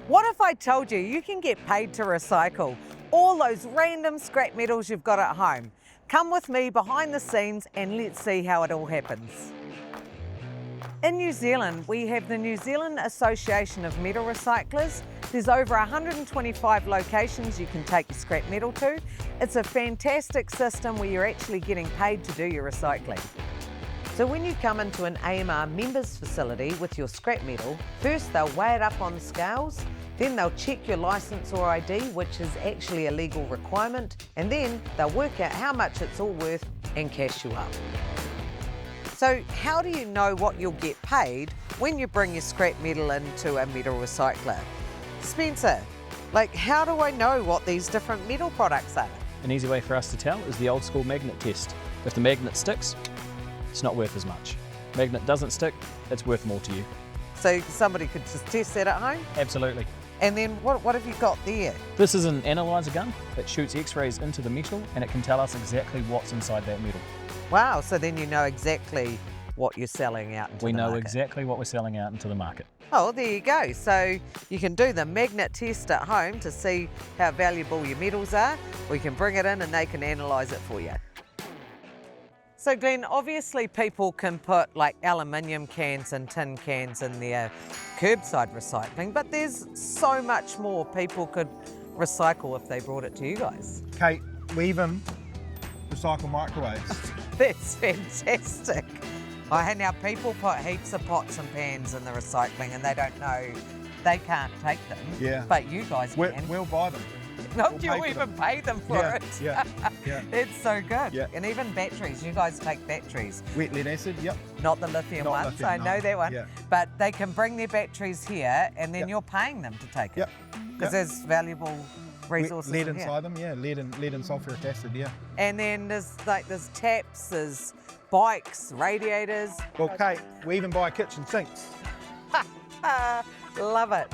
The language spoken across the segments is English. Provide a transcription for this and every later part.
What if I told you you can get paid to recycle all those random scrap metals you've got at home? Come with me behind the scenes and let's see how it all happens. In New Zealand, we have the New Zealand Association of Metal Recyclers. There's over 125 locations you can take your scrap metal to. It's a fantastic system where you're actually getting paid to do your recycling. So when you come into an AMR members facility with your scrap metal, first they'll weigh it up on scales, then they'll check your licence or ID, which is actually a legal requirement, and then they'll work out how much it's all worth and cash you up. So how do you know what you'll get paid when you bring your scrap metal into a metal recycler? Spencer, how do I know what these different metal products are? An easy way for us to tell is the old school magnet test. If the magnet sticks, it's not worth as much. Magnet doesn't stick, it's worth more to you. So somebody could just test that at home? Absolutely. And then what have you got there? This is an analyzer gun that shoots x-rays into the metal and it can tell us exactly what's inside that metal. Wow, so then you know exactly what you're selling out into the market. We know exactly what we're selling out into the market. Oh, there you go. So you can do the magnet test at home to see how valuable your metals are, or you can bring it in and they can analyse it for you. So Glenn, obviously people can put aluminium cans and tin cans in their curbside recycling, but there's so much more people could recycle if they brought it to you guys. Kate, we even recycle microwaves. That's fantastic. And now people put heaps of pots and pans in the recycling and they don't know, they can't take them, Yeah. but you guys can. We'll buy them. Don't you even pay them for it? Yeah, It's so good. Yeah. And even batteries, you guys take batteries. Wet lead acid, yep. Not the lithium Not ones, lithium, I know no. that one. Yeah. But they can bring their batteries here and then Yep. you're paying them to take it. Yep. Because there's valuable resources Lead in here. inside them, yeah. Lead and sulfuric acid, yeah. And then there's taps, there's bikes, radiators. Well, Kate, we even buy kitchen sinks. Love it.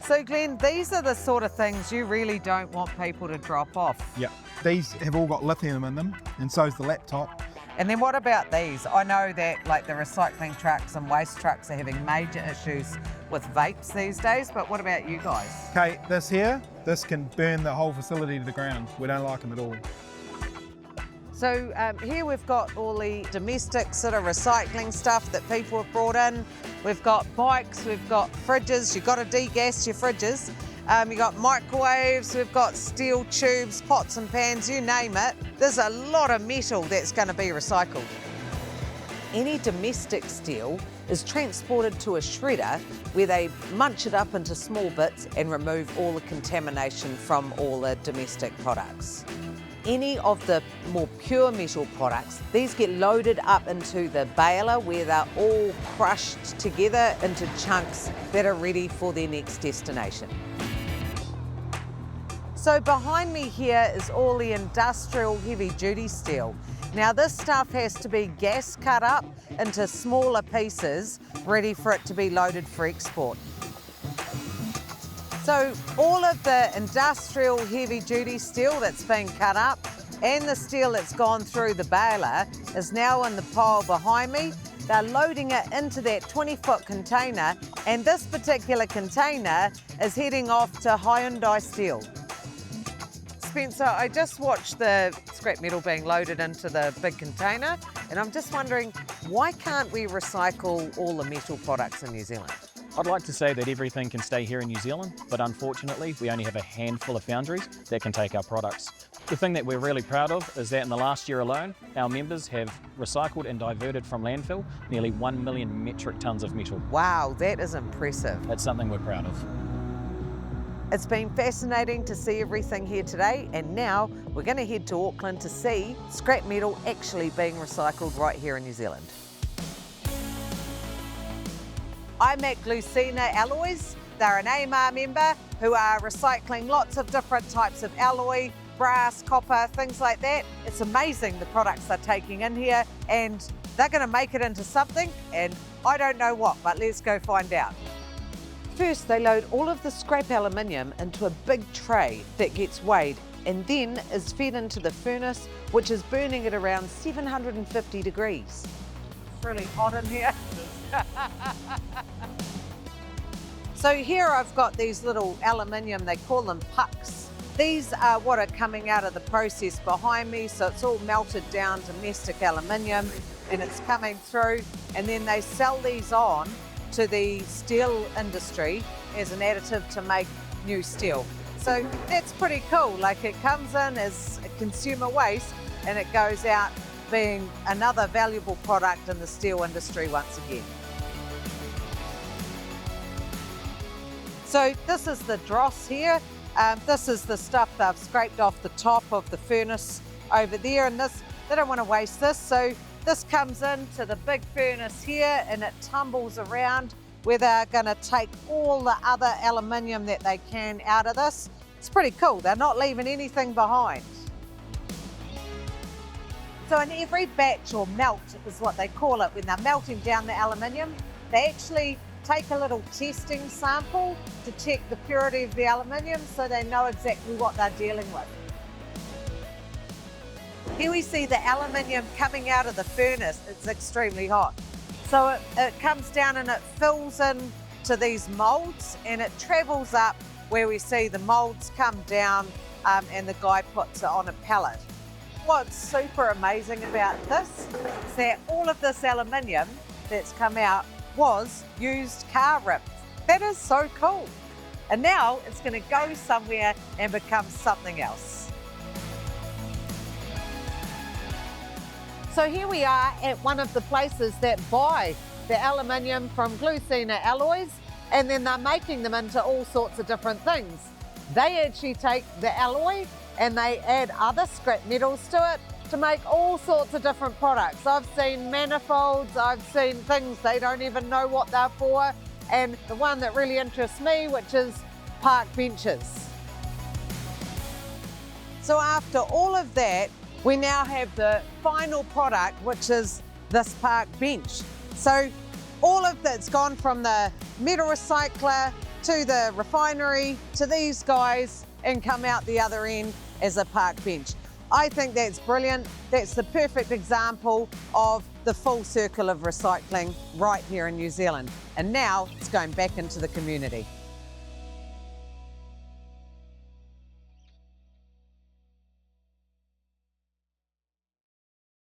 So Glenn, these are the sort of things you really don't want people to drop off. Yep. These have all got lithium in them, and so's the laptop. And then what about these? I know that the recycling trucks and waste trucks are having major issues with vapes these days, but what about you guys? Kate, this can burn the whole facility to the ground. We don't like them at all. So here we've got all the domestic sort of recycling stuff that people have brought in. We've got bikes, we've got fridges, you've got to degas your fridges. You've got microwaves, we've got steel tubes, pots and pans, you name it. There's a lot of metal that's going to be recycled. Any domestic steel is transported to a shredder where they munch it up into small bits and remove all the contamination from all the domestic products. Any of the more pure metal products, these get loaded up into the baler where they're all crushed together into chunks that are ready for their next destination. So behind me here is all the industrial heavy duty steel. Now this stuff has to be gas cut up into smaller pieces, ready for it to be loaded for export. So all of the industrial heavy duty steel that's been cut up and the steel that's gone through the baler is now in the pile behind me. They're loading it into that 20-foot container, and this particular container is heading off to Hyundai Steel. Spencer, I just watched the scrap metal being loaded into the big container, and I'm just wondering, why can't we recycle all the metal products in New Zealand? I'd like to say that everything can stay here in New Zealand, but unfortunately we only have a handful of foundries that can take our products. The thing that we're really proud of is that in the last year alone, our members have recycled and diverted from landfill nearly 1 million metric tonnes of metal. Wow, that is impressive. That's something we're proud of. It's been fascinating to see everything here today, and now we're going to head to Auckland to see scrap metal actually being recycled right here in New Zealand. I'm at Glucina Alloys. They're an AMR member who are recycling lots of different types of alloy, brass, copper, things like that. It's amazing the products they're taking in here, and they're going to make it into something, and I don't know what, but let's go find out. First, they load all of the scrap aluminium into a big tray that gets weighed and then is fed into the furnace, which is burning at around 750 degrees. It's really hot in here. So here I've got these little aluminium, they call them pucks. These are what are coming out of the process behind me, so it's all melted down domestic aluminium and it's coming through, and then they sell these on to the steel industry as an additive to make new steel. So that's pretty cool. Like, it comes in as a consumer waste and it goes out being another valuable product in the steel industry once again. So this is the dross here. This is the stuff they've scraped off the top of the furnace over there, and this, they don't want to waste this, so this comes into the big furnace here and it tumbles around where they're going to take all the other aluminium that they can out of this. It's pretty cool. They're not leaving anything behind. So in every batch, or melt is what they call it, when they're melting down the aluminium, they actually take a little testing sample to check the purity of the aluminium so they know exactly what they're dealing with. Here we see the aluminium coming out of the furnace. It's extremely hot. So it comes down and it fills in to these molds and it travels up where we see the molds come down and the guy puts it on a pallet. What's super amazing about this is that all of this aluminium that's come out was used car rips. That is so cool. And now it's going to go somewhere and become something else. So here we are at one of the places that buy the aluminium from Glucina Alloys, and then they're making them into all sorts of different things. They actually take the alloy and they add other scrap metals to it to make all sorts of different products. I've seen manifolds, I've seen things they don't even know what they're for, and the one that really interests me, which is park benches. So after all of that, we now have the final product, which is this park bench. So all of that's gone from the metal recycler to the refinery to these guys and come out the other end as a park bench. I think that's brilliant. That's the perfect example of the full circle of recycling right here in New Zealand. And now it's going back into the community.